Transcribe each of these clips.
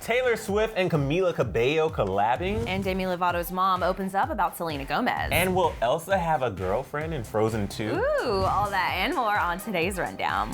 Taylor Swift and Camila Cabello collabing. And Demi Lovato's mom opens up about Selena Gomez. And will Elsa have a girlfriend in Frozen 2? Ooh, all that and more on today's rundown.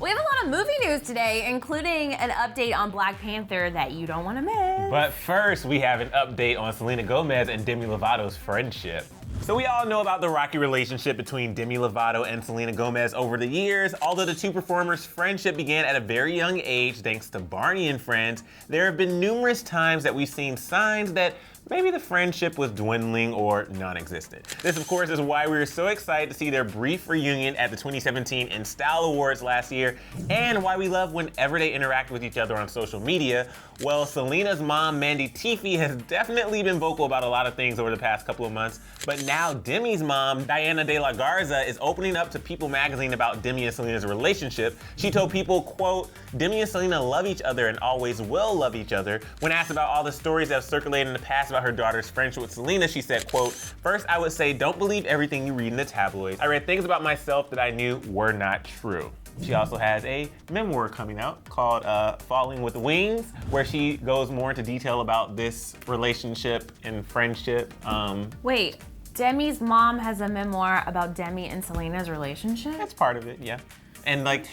We have a lot of movie news today, including an update on Black Panther that you don't want to miss. But first, we have an update on Selena Gomez and Demi Lovato's friendship. So we all know about the rocky relationship between Demi Lovato and Selena Gomez over the years. Although the two performers' friendship began at a very young age thanks to Barney and Friends, there have been numerous times that we've seen signs that maybe the friendship was dwindling or non-existent. This, of course, is why we were so excited to see their brief reunion at the 2017 In Style Awards last year, and why we love whenever they interact with each other on social media. Well, Selena's mom, Mandy Teefey, has definitely been vocal about a lot of things over the past couple of months, but now Demi's mom, Diana De La Garza, is opening up to People magazine about Demi and Selena's relationship. She told People, quote, "Demi and Selena love each other and always will love each other." When asked about all the stories that have circulated in the past about her daughter's friendship with Selena, she said, quote, "First, I would say don't believe everything you read in the tabloids. I read things about myself that I knew were not true." She also has a memoir coming out called Falling with Wings, where she goes more into detail about this relationship and friendship. Wait, Demi's mom has a memoir about Demi and Selena's relationship? That's part of it, yeah. And like,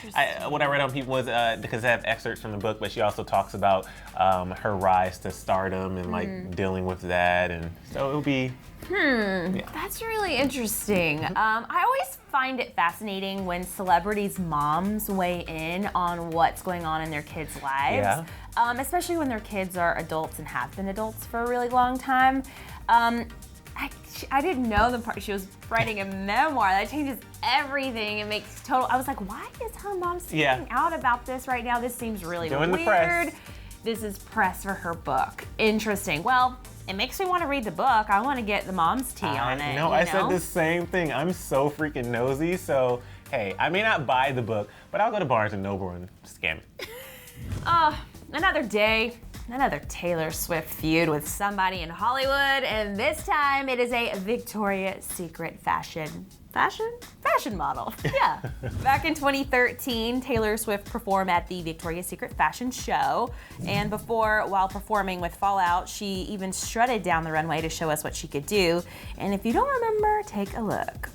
what I read on People was, because I have excerpts from the book, but she also talks about her rise to stardom and like dealing with that, and so it'll be, yeah. That's really interesting. I always find it fascinating when celebrities' moms weigh in on what's going on in their kids' lives, especially when their kids are adults and have been adults for a really long time. I didn't know the part she was writing a memoir. That changes everything. It makes total. I was like, why is her mom speaking out about this right now? This seems really Doing weird. the press. This is press for her book. Interesting. Well, it makes me want to read the book. I want to get the mom's tea on it. No, I said the same thing. I'm so freaking nosy. So hey, I may not buy the book, but I'll go to Barnes and Noble and scan it. Another day. Another Taylor Swift feud with somebody in Hollywood, and this time it is a Victoria's Secret fashion model. Yeah. Back in 2013, Taylor Swift performed at the Victoria's Secret fashion show, and while performing with Fallout, she even strutted down the runway to show us what she could do. And if you don't remember, take a look.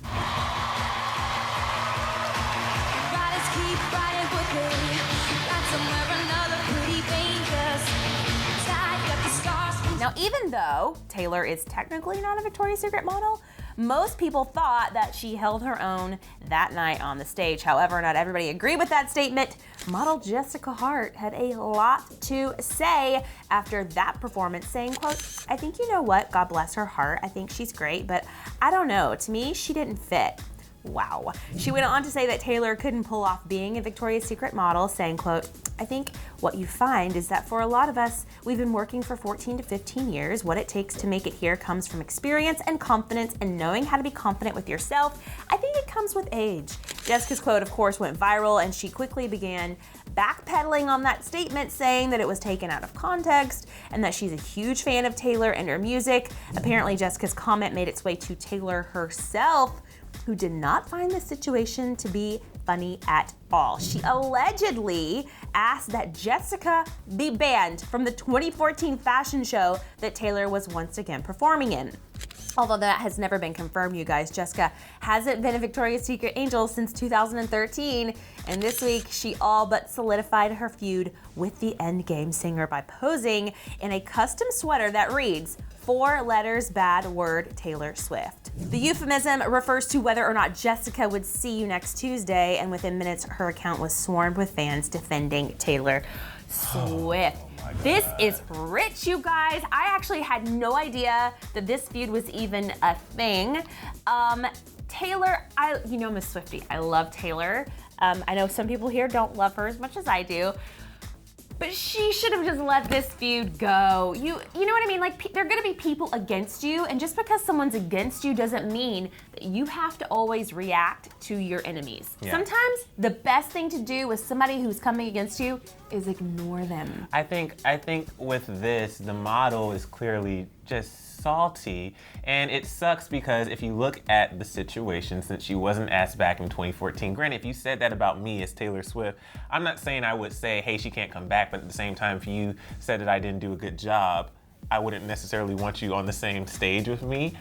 Now, even though Taylor is technically not a Victoria's Secret model, most people thought that she held her own that night on the stage. However, not everybody agreed with that statement. Model Jessica Hart had a lot to say after that performance, saying, quote, "I think you know what, God bless her heart. I think she's great, but I don't know. To me, she didn't fit." Wow. She went on to say that Taylor couldn't pull off being a Victoria's Secret model, saying, quote, "I think what you find is that for a lot of us, we've been working for 14 to 15 years. What it takes to make it here comes from experience and confidence and knowing how to be confident with yourself. I think it comes with age." Jessica's quote, of course, went viral, and she quickly began backpedaling on that statement, saying that it was taken out of context and that she's a huge fan of Taylor and her music. Apparently, Jessica's comment made its way to Taylor herself, who did not find the situation to be funny at all. She allegedly asked that Jessica be banned from the 2014 fashion show that Taylor was once again performing in. Although that has never been confirmed, you guys. Jessica hasn't been a Victoria's Secret angel since 2013, and this week she all but solidified her feud with the Endgame singer by posing in a custom sweater that reads, 4 letters, bad word, Taylor Swift. The euphemism refers to whether or not Jessica would see you next Tuesday, and within minutes, her account was swarmed with fans defending Taylor Swift. This is rich, you guys. I actually had no idea that this feud was even a thing. Taylor, you know I'm a Swiftie. I love Taylor. I know some people here don't love her as much as I do. But she should have just let this feud go. You know what I mean? Like, there are gonna be people against you, and just because someone's against you doesn't mean that you have to always react to your enemies. Yeah. Sometimes the best thing to do with somebody who's coming against you is ignore them. I think with this, the model is clearly just salty. And it sucks because if you look at the situation, since she wasn't asked back in 2014, granted, if you said that about me as Taylor Swift, I'm not saying I would say, hey, she can't come back, but at the same time, if you said that I didn't do a good job, I wouldn't necessarily want you on the same stage with me.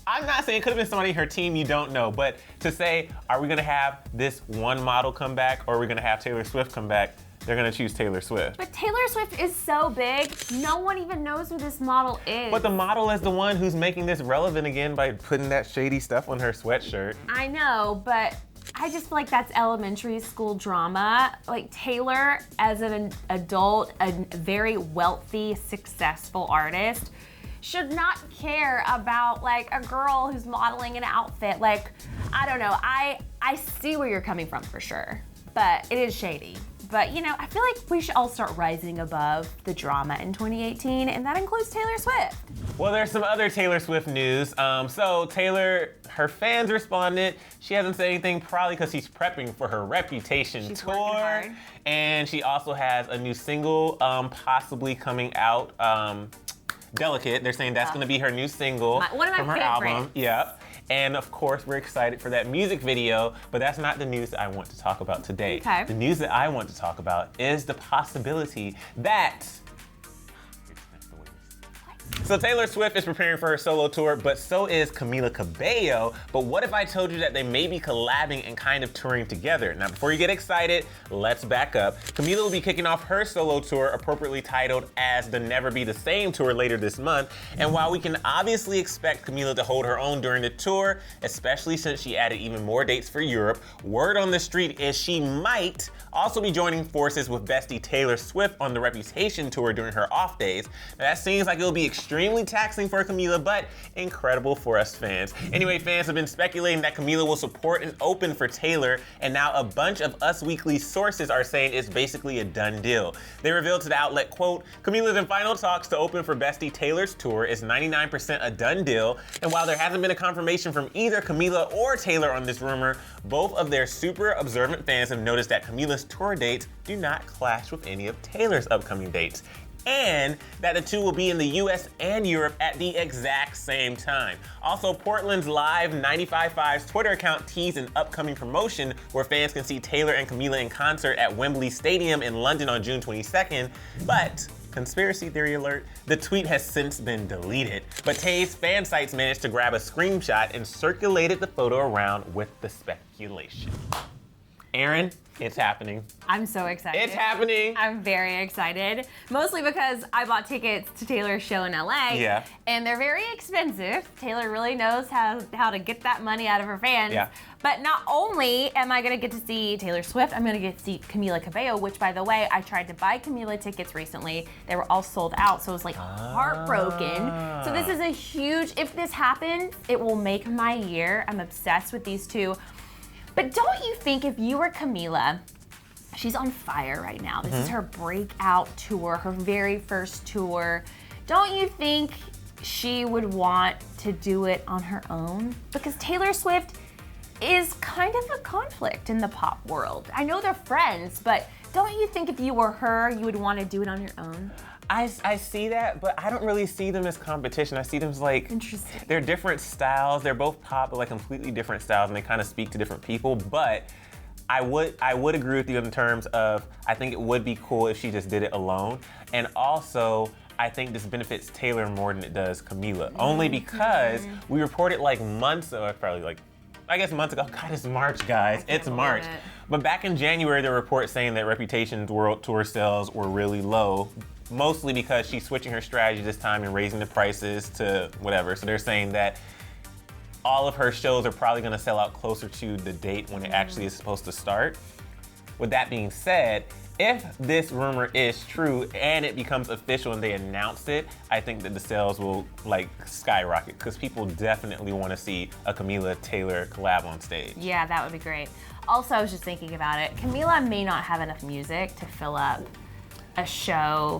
I'm not saying it could have been somebody in her team you don't know, but to say, are we gonna have this one model come back or are we gonna have Taylor Swift come back? They're gonna choose Taylor Swift. But Taylor Swift is so big, no one even knows who this model is. But the model is the one who's making this relevant again by putting that shady stuff on her sweatshirt. I know, but I just feel like that's elementary school drama. Like Taylor, as an adult, a very wealthy, successful artist, should not care about like a girl who's modeling an outfit. Like, I don't know, I see where you're coming from for sure, but it is shady. But you know, I feel like we should all start rising above the drama in 2018, and that includes Taylor Swift. Well, there's some other Taylor Swift news. So Taylor, her fans responded. She hasn't said anything, probably because she's prepping for her Reputation She's tour. working hard. And she also has a new single possibly coming out, Delicate. They're saying that's gonna be her new single One of my from her favorites. album. Yep. And of course, we're excited for that music video, but that's not the news that I want to talk about today. Okay. The news that I want to talk about is the possibility that so Taylor Swift is preparing for her solo tour, but so is Camila Cabello. But what if I told you that they may be collabing and kind of touring together? Now, before you get excited, let's back up. Camila will be kicking off her solo tour, appropriately titled as the Never Be the Same tour later this month. And while we can obviously expect Camila to hold her own during the tour, especially since she added even more dates for Europe, word on the street is she might also be joining forces with bestie Taylor Swift on the Reputation tour during her off days. Now, that seems like it'll be extremely taxing for Camila, but incredible for us fans. Anyway, fans have been speculating that Camila will support and open for Taylor, and now a bunch of Us Weekly sources are saying it's basically a done deal. They revealed to the outlet, quote, Camila's in final talks to open for bestie Taylor's tour is 99% a done deal, and while there hasn't been a confirmation from either Camila or Taylor on this rumor, both of their super observant fans have noticed that Camila's tour dates do not clash with any of Taylor's upcoming dates, and that the two will be in the US and Europe at the exact same time. Also, Portland's Live 95.5's Twitter account teased an upcoming promotion where fans can see Taylor and Camila in concert at Wembley Stadium in London on June 22nd, but conspiracy theory alert, the tweet has since been deleted. But Tay's fan sites managed to grab a screenshot and circulated the photo around with the speculation. Aaron, it's happening. I'm so excited. It's happening. I'm very excited, mostly because I bought tickets to Taylor's show in LA. Yeah. And they're very expensive. Taylor really knows how to get that money out of her fans. Yeah. But not only am I gonna get to see Taylor Swift, I'm gonna get to see Camila Cabello, which by the way, I tried to buy Camila tickets recently. They were all sold out, so I was like heartbroken. So this is a huge, if this happens, it will make my year. I'm obsessed with these two. But don't you think if you were Camila, she's on fire right now. This is her breakout tour, her very first tour. Don't you think she would want to do it on her own? Because Taylor Swift is kind of a conflict in the pop world. I know they're friends, but don't you think if you were her, you would want to do it on your own? I see that, but I don't really see them as competition. I see them as like, Interesting. They're different styles. They're both pop, but like completely different styles, and they kind of speak to different people. But I would agree with you in terms of, I think it would be cool if she just did it alone. And also, I think this benefits Taylor more than it does Camila. Only because we reported like months, or probably like, I guess months ago. God, it's March, guys. It's March. But back in January, there were reports saying that Reputation's world tour sales were really low, mostly because she's switching her strategy this time and raising the prices to whatever. So they're saying that all of her shows are probably gonna sell out closer to the date when it actually is supposed to start. With that being said, if this rumor is true and it becomes official and they announce it, I think that the sales will like skyrocket because people definitely want to see a Camila Taylor collab on stage. Yeah, that would be great. Also, I was just thinking about it. Camila may not have enough music to fill up a show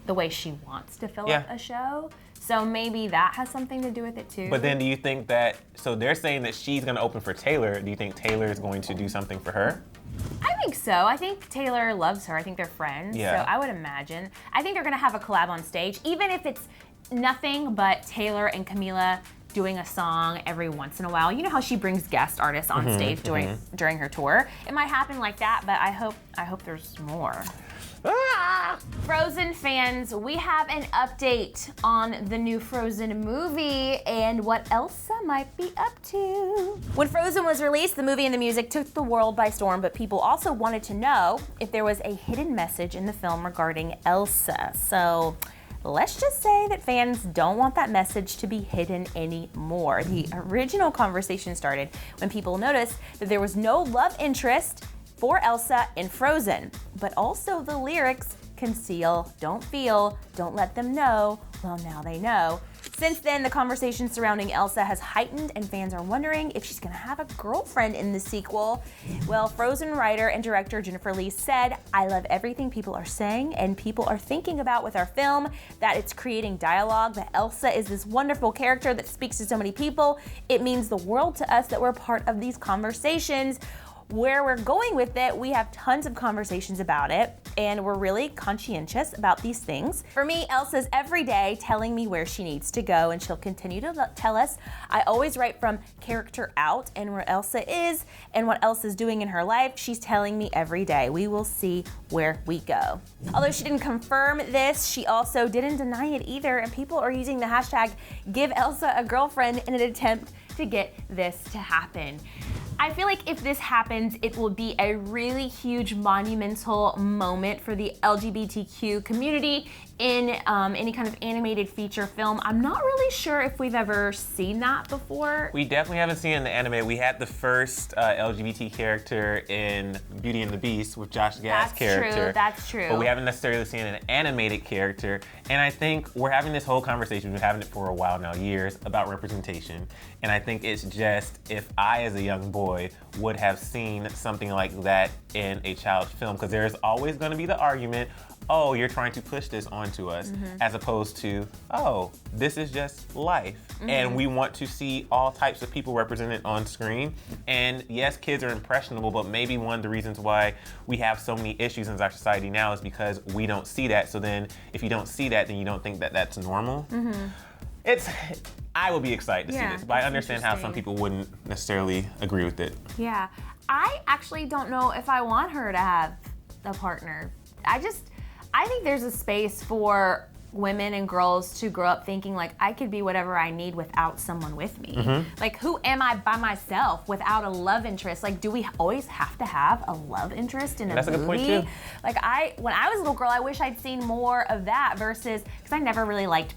the way she wants to fill up a show. So maybe that has something to do with it too. But then do you think that, so they're saying that she's gonna open for Taylor, do you think Taylor is going to do something for her? I think so. I think Taylor loves her. I think they're friends. Yeah. So I would imagine. I think they're gonna have a collab on stage, even if it's nothing but Taylor and Camila doing a song every once in a while. You know how she brings guest artists on stage during her tour? It might happen like that, but I hope there's more. Frozen fans, we have an update on the new Frozen movie and what Elsa might be up to. When Frozen was released, the movie and the music took the world by storm, but people also wanted to know if there was a hidden message in the film regarding Elsa. So let's just say that fans don't want that message to be hidden anymore. The original conversation started when people noticed that there was no love interest for Elsa in Frozen, but also the lyrics, conceal, don't feel, don't let them know. Well, now they know. Since then, the conversation surrounding Elsa has heightened and fans are wondering if she's gonna have a girlfriend in the sequel. Well, Frozen writer and director Jennifer Lee said, I love everything people are saying and people are thinking about with our film, that it's creating dialogue, that Elsa is this wonderful character that speaks to so many people. It means the world to us that we're part of these conversations. Where we're going with it, we have tons of conversations about it, and we're really conscientious about these things. For me, Elsa's every day telling me where she needs to go, and she'll continue to tell us. I always write from character out, and where Elsa is and what Elsa's doing in her life, she's telling me every day. We will see where we go. Although she didn't confirm this, she also didn't deny it either, and people are using the hashtag Give Elsa a Girlfriend in an attempt to get this to happen. I feel like if this happens, it will be a really huge monumental moment for the LGBTQ community in any kind of animated feature film. I'm not really sure if we've ever seen that before. We definitely haven't seen it in the anime. We had the first LGBT character in Beauty and the Beast with Josh Gad's character. That's true. But we haven't necessarily seen an animated character. And I think we're having this whole conversation, we've been having it for a while now, years, about representation. And I think it's just, if I as a young boy would have seen something like that in a child's film, because there's always going to be the argument, oh, you're trying to push this onto us, as opposed to, oh, this is just life. And we want to see all types of people represented on screen. And yes, kids are impressionable, but maybe one of the reasons why we have so many issues in our society now is because we don't see that. So then if you don't see that, then you don't think that that's normal. I will be excited to see this, but I understand how some people wouldn't necessarily agree with it. Yeah, I actually don't know if I want her to have a partner. I think there's a space for women and girls to grow up thinking like, I could be whatever I need without someone with me. Like, who am I by myself without a love interest? Like, do we always have to have a love interest in a movie? That's a good point too. Like, when I was a little girl, I wish I'd seen more of that versus, because I never really liked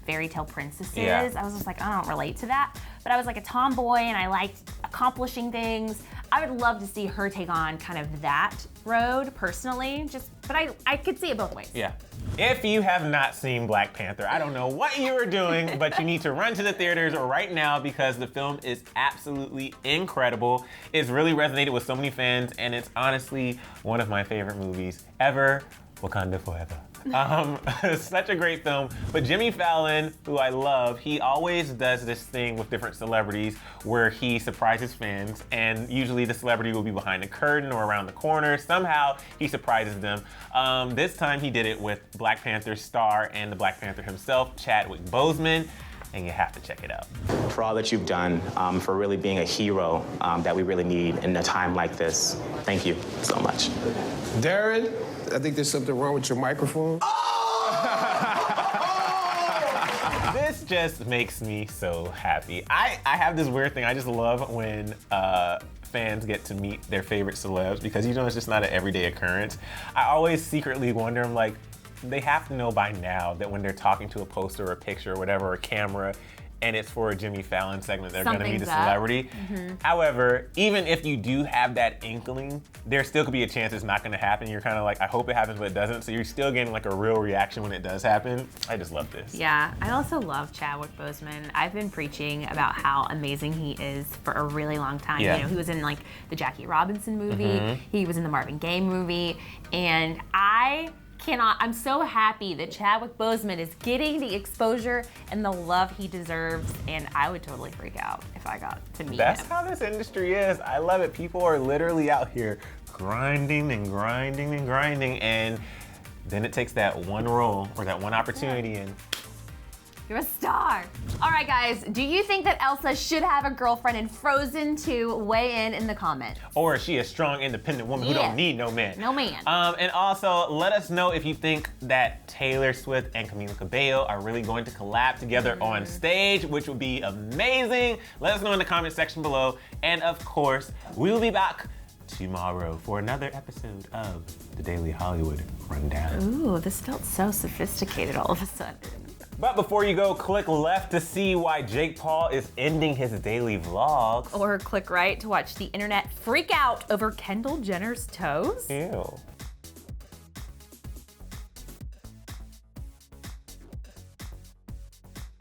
fairy tale princesses. I was just like, I don't relate to that. But I was like a tomboy and I liked accomplishing things. I would love to see her take on kind of that road personally, but I could see it both ways. Yeah. If you have not seen Black Panther, I don't know what you are doing, but you need to run to the theaters right now because the film is absolutely incredible. It's really resonated with so many fans, and it's honestly one of my favorite movies ever. Wakanda Forever. Such a great film. But Jimmy Fallon, who I love, he always does this thing with different celebrities where he surprises fans, and usually the celebrity will be behind the curtain or around the corner. Somehow he surprises them. This time he did it with Black Panther star and the Black Panther himself, Chadwick Boseman, and you have to check it out. For all that you've done, for really being a hero that we really need in a time like this. Thank you so much. Darren, I think there's something wrong with your microphone. This just makes me so happy. I have this weird thing. I just love when fans get to meet their favorite celebs because, you know, it's just not an everyday occurrence. I always secretly wonder, I'm like, they have to know by now that when they're talking to a poster or a picture or whatever, or a camera, and it's for a Jimmy Fallon segment, they're gonna meet a celebrity. However, even if you do have that inkling, there still could be a chance it's not gonna happen. You're kind of like, I hope it happens, but it doesn't. So you're still getting like a real reaction when it does happen. I just love this. Yeah, I also love Chadwick Boseman. I've been preaching about how amazing he is for a really long time. Yeah. You know, he was in like the Jackie Robinson movie, he was in the Marvin Gaye movie, and I'm so happy that Chadwick Boseman is getting the exposure and the love he deserves, and I would totally freak out if I got to meet him. That's how this industry is. I love it. People are literally out here grinding and grinding and grinding, and then it takes that one role or that one opportunity and You're a star. All right, guys, do you think that Elsa should have a girlfriend in Frozen 2? Weigh in the comments. Or is she a strong, independent woman who don't need no man? No man. And also, let us know if you think that Taylor Swift and Camila Cabello are really going to collab together on stage, which would be amazing. Let us know in the comment section below. And of course, we will be back tomorrow for another episode of the Daily Hollywood Rundown. Ooh, this felt so sophisticated all of a sudden. But before you go, click left to see why Jake Paul is ending his daily vlogs. Or click right to watch the internet freak out over Kendall Jenner's toes. Ew.